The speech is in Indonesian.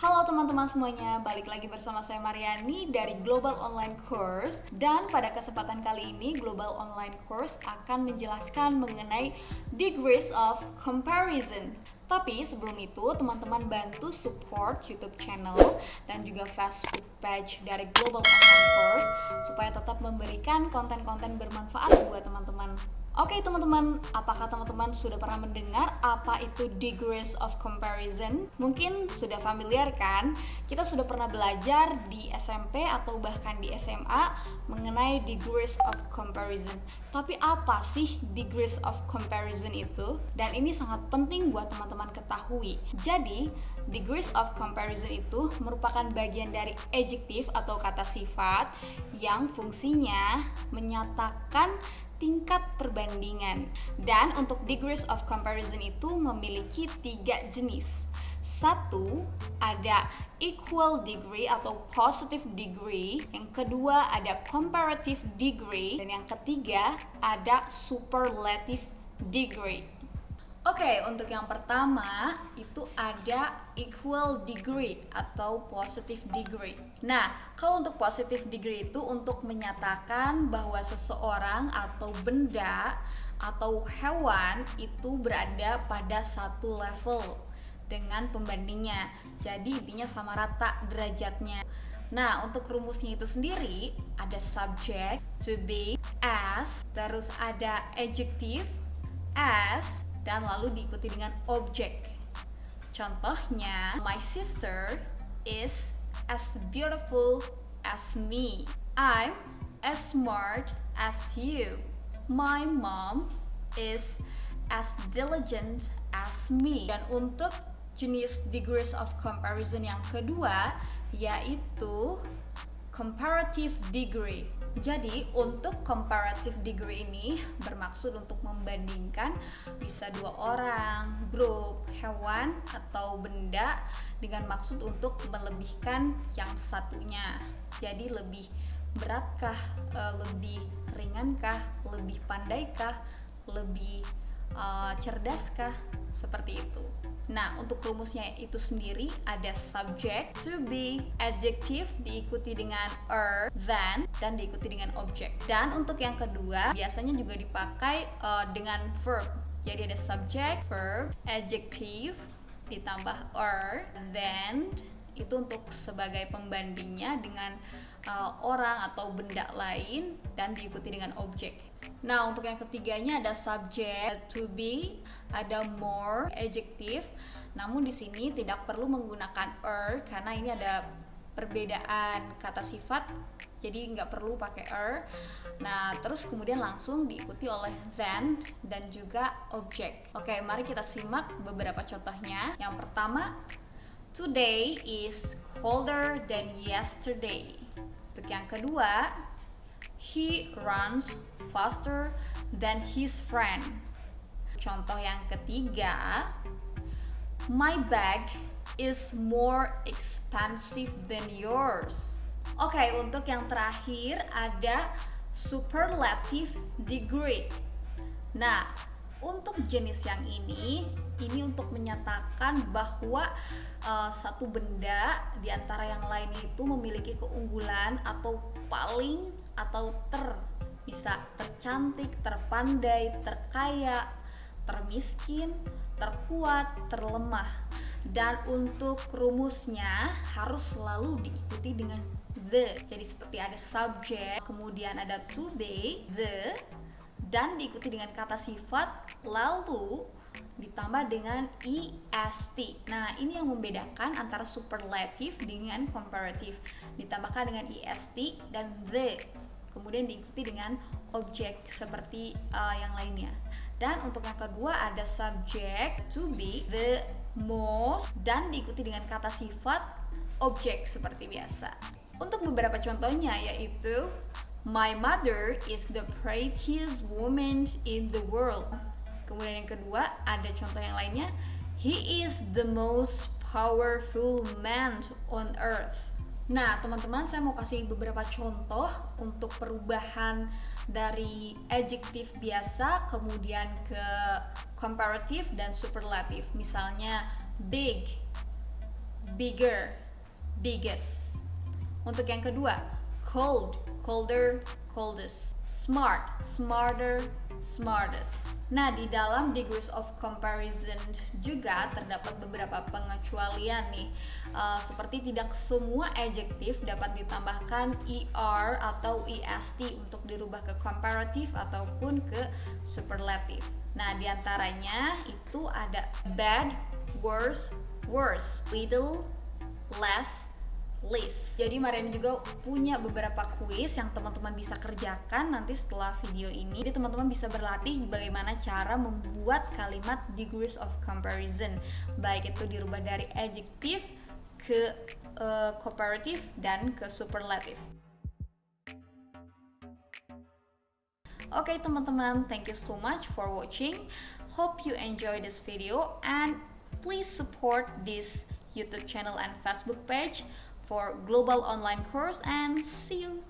Halo teman-teman semuanya, balik lagi bersama saya Mariani dari Global Online Course. Dan pada kesempatan kali ini Global Online Course akan menjelaskan mengenai degrees of comparison. Tapi sebelum itu teman-teman bantu support YouTube channel dan juga Facebook page dari Global Online Course supaya tetap memberikan konten-konten bermanfaat buat teman-teman. Oke teman-teman, apakah teman-teman sudah pernah mendengar apa itu degrees of comparison? Mungkin sudah familiar kan? Kita sudah pernah belajar di SMP atau bahkan di SMA mengenai degrees of comparison. Tapi apa sih degrees of comparison itu? Dan ini sangat penting buat teman-teman ketahui. Jadi, degrees of comparison itu merupakan bagian dari adjektif atau kata sifat yang fungsinya menyatakan tingkat perbandingan. Dan untuk degrees of comparison itu memiliki 3 jenis. Satu, ada equal degree atau positive degree. Yang kedua ada comparative degree. Dan yang ketiga ada superlative degree. Oke, untuk yang pertama itu ada equal degree atau positive degree. Nah, kalau untuk positive degree itu untuk menyatakan bahwa seseorang atau benda atau hewan itu berada pada satu level dengan pembandingnya. Jadi intinya sama rata derajatnya. Nah, untuk rumusnya itu sendiri ada subject, to be, as, terus ada adjective, as, dan lalu diikuti dengan objek. Contohnya, my sister is as beautiful as me. I'm as smart as you. My mom is as diligent as me. Dan untuk jenis degrees of comparison yang kedua yaitu comparative degree. Jadi untuk comparative degree ini bermaksud untuk membandingkan bisa 2 orang, grup, hewan, atau benda dengan maksud untuk melebihkan yang satunya. Jadi lebih beratkah, lebih ringankah, lebih pandaikah, lebih cerdaskah, seperti itu. Nah, untuk rumusnya itu sendiri ada subject, to be, adjective diikuti dengan than, dan diikuti dengan objek. Dan untuk yang kedua biasanya juga dipakai dengan verb. Jadi ada subject, verb, adjective ditambah then itu untuk sebagai pembandingnya dengan orang atau benda lain dan diikuti dengan objek. Nah, untuk yang ketiganya ada subject, to be, ada more, adjective. Namun di sini tidak perlu menggunakan karena ini ada perbedaan kata sifat, jadi nggak perlu pakai Nah, terus kemudian langsung diikuti oleh then dan juga objek. Oke, mari kita simak beberapa contohnya. Yang pertama, today is colder than yesterday. Untuk yang kedua, he runs faster than his friend. Contoh yang ketiga, my bag is more expensive than yours. Oke, untuk yang terakhir ada superlative degree. Nah, untuk jenis yang ini untuk menyatakan bahwa satu benda di antara yang lain itu memiliki keunggulan atau paling atau bisa tercantik, terpandai, terkaya, termiskin, terkuat, terlemah. Dan untuk rumusnya harus selalu diikuti dengan the. Jadi seperti ada subject, kemudian ada to be, the, dan diikuti dengan kata sifat, lalu ditambah dengan est. Nah, ini yang membedakan antara superlative dengan comparative. Ditambahkan dengan est dan the. Kemudian diikuti dengan objek seperti yang lainnya. Dan untuk yang kedua ada subject, to be, the, most, dan diikuti dengan kata sifat, objek seperti biasa. Untuk beberapa contohnya yaitu my mother is the prettiest woman in the world. Kemudian yang kedua ada contoh yang lainnya, he is the most powerful man on earth. Nah, teman-teman, saya mau kasih beberapa contoh untuk perubahan dari adjektif biasa kemudian ke comparative dan superlative. Misalnya big, bigger, biggest. Untuk yang kedua, cold, colder, coldest. Smart, smarter, smartest. Nah, di dalam degrees of comparison juga terdapat beberapa pengecualian nih. Seperti tidak semua adjektif dapat ditambahkan er atau est untuk dirubah ke comparative ataupun ke superlative. Nah, diantaranya itu ada bad, worse, worse, little, less, list. Jadi Mariani juga punya beberapa kuis yang teman-teman bisa kerjakan nanti setelah video ini. Jadi teman-teman bisa berlatih bagaimana cara membuat kalimat degrees of comparison, baik itu dirubah dari adjektif ke comparative dan ke superlative. Oke teman-teman, thank you so much for watching. Hope you enjoy this video and please support this YouTube channel and Facebook page for global online course and see you.